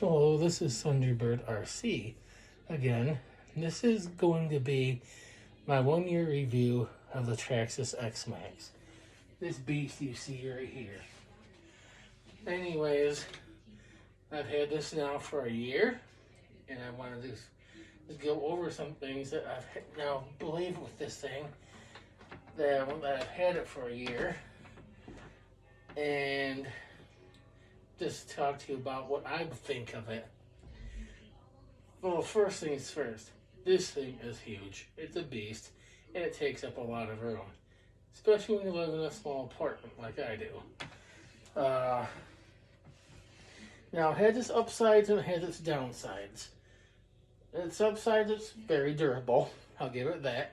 Hello, this is Thunderbird RC again. This is going to be my 1-year review of the Traxxas XMAXX. This beast you see right here. Anyways, I've had this now for a year, and I wanted to just go over some things that I've now believe with this thing that I've had it for a year, and just talk to you about what I think of it. Well, first things first, this thing is huge. It's a beast, and it takes up a lot of room, especially when you live in a small apartment like I do. Now, it has its upsides and it has its downsides. Its upsides, it's very durable. I'll give it that.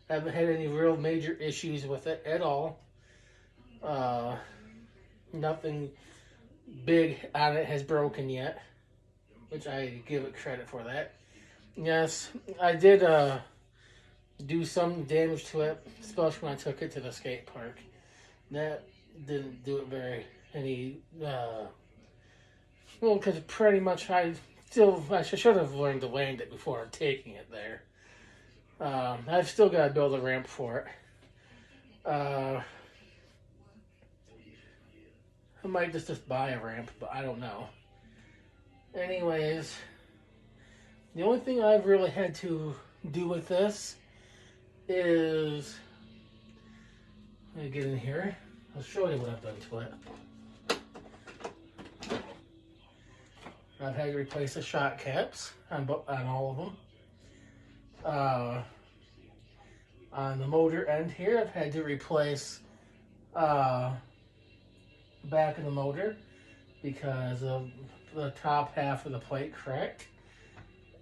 Haven't had any real major issues with it at all. Nothing big on it has broken yet, which I give it credit for that. Yes, I did do some damage to it, especially when I took it to the skate park. That didn't do it very any well, because pretty much I should have learned to land it before taking it there. I've still got to build a ramp for it. I might just buy a ramp, but I don't know. Anyways, the only thing I've really had to do with this is, let me get in here. I'll show you what I've done to it. I've had to replace the shock caps on all of them. On the motor end here, I've had to replace back of the motor because of the top half of the plate cracked,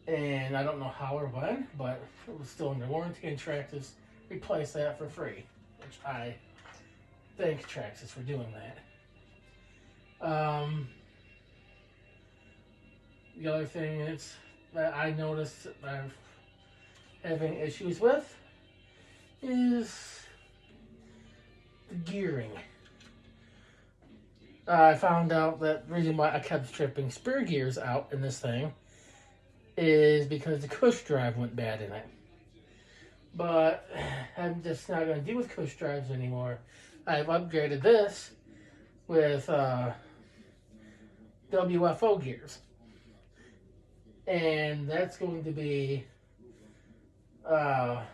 and I don't know how or when, but it was still under warranty, and Traxxas replaced that for free, which I thank Traxxas for doing that. The other thing is that I noticed that I'm having issues with is the gearing. I found out that the reason why I kept stripping spare gears out in this thing is because the cush drive went bad in it. But I'm just not going to deal with cush drives anymore. I've upgraded this with WFO gears. And that's going to be... I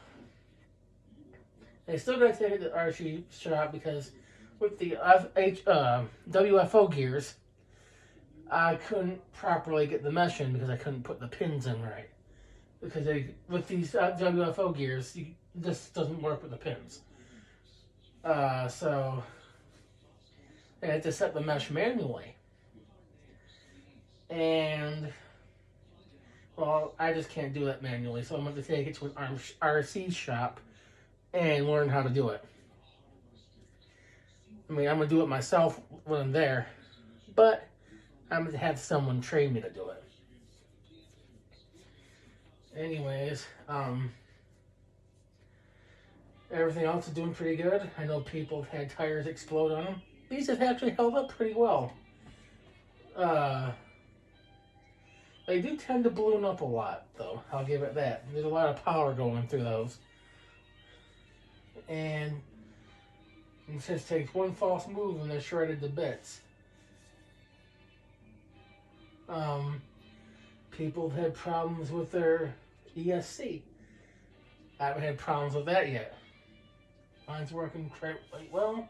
still got to take it to the RC shop because with the WFO gears, I couldn't properly get the mesh in because I couldn't put the pins in right. Because with these WFO gears, this doesn't work with the pins. So I had to set the mesh manually. And, well, I just can't do that manually. So I'm going to take it to an RC shop and learn how to do it. I mean, I'm going to do it myself when I'm there, but I'm going to have someone train me to do it. Anyways, everything else is doing pretty good. I know people have had tires explode on them. These have actually held up pretty well. They do tend to balloon up a lot, though. I'll give it that. There's a lot of power going through those. And it just takes one false move and they're shredded to bits. People have had problems with their ESC. I haven't had problems with that yet. Mine's working quite well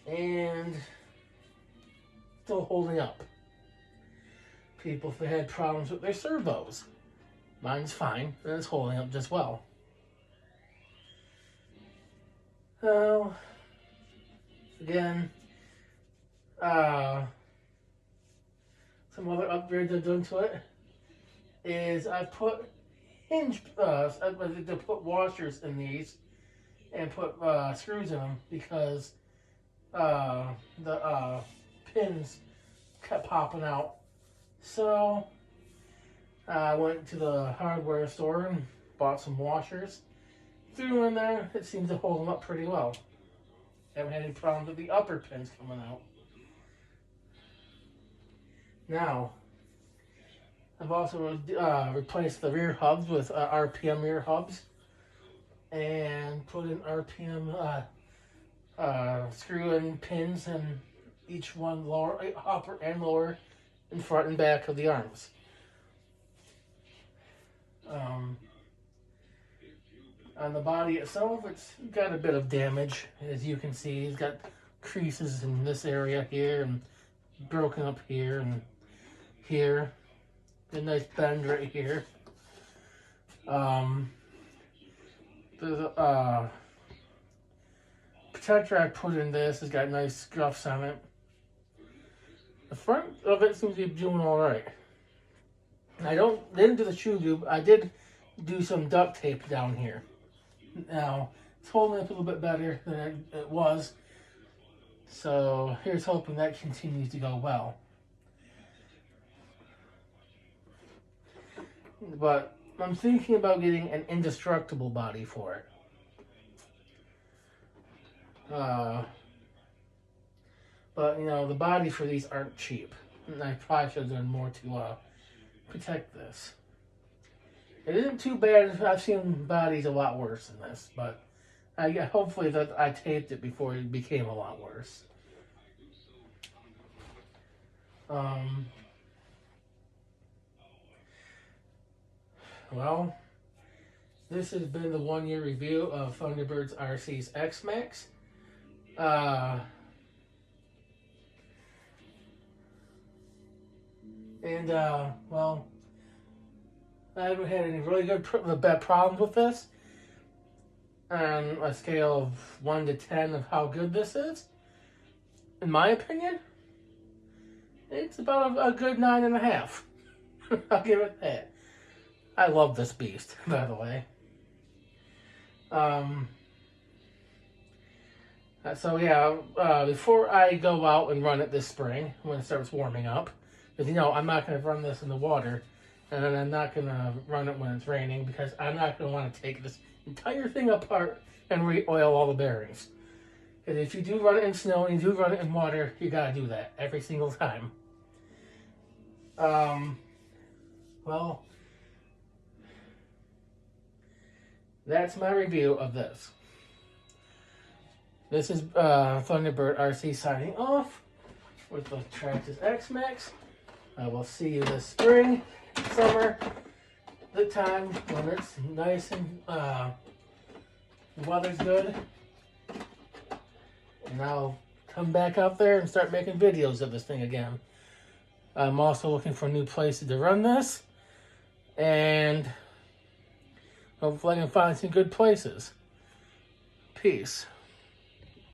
and still holding up. People have had problems with their servos. Mine's fine and it's holding up just well. So, again, some other upgrades I've done to it is I put to put washers in these and put screws in them because the pins kept popping out. So I went to the hardware store and bought some washers. Threw them in there. It seems to hold them up pretty well. Haven't had any problems with the upper pins coming out. Now, I've also replaced the rear hubs with RPM rear hubs and put in RPM screw-in pins in each one, lower, upper and lower, in front and back of the arms. On the body itself, it's got a bit of damage, as you can see. It's got creases in this area here, and broken up here and here. A nice bend right here. There's a protector I put in this has got nice scuffs on it. The front of it seems to be doing all right. I didn't do the shoe tube. I did do some duct tape down here. Now it's holding up a little bit better than it was. So here's hoping that continues to go well. But I'm thinking about getting an indestructible body for it. But, you know, the bodies for these aren't cheap. And I probably should have done more to protect this. It isn't too bad. I've seen bodies a lot worse than this. But hopefully that I taped it before it became a lot worse. Well, this has been the 1-year review of Thunderbird's RC's XMAXX. Well, I haven't had any really bad problems with this. On a scale of 1 to 10 of how good this is, in my opinion, it's about a good 9.5. I'll give it that. I love this beast, by the way. So yeah, before I go out and run it this spring, when it starts warming up, because, you know, I'm not going to run this in the water, and then I'm not going to run it when it's raining, because I'm not going to want to take this entire thing apart and re-oil all the bearings. Because if you do run it in snow and you do run it in water, you got to do that every single time. Well, that's my review of this. This is Thunderbird RC signing off with the Traxxas XMAXX. I will see you this spring, summer, the time when it's nice and the weather's good. And I'll come back out there and start making videos of this thing again. I'm also looking for new places to run this. And hopefully I can find some good places. Peace.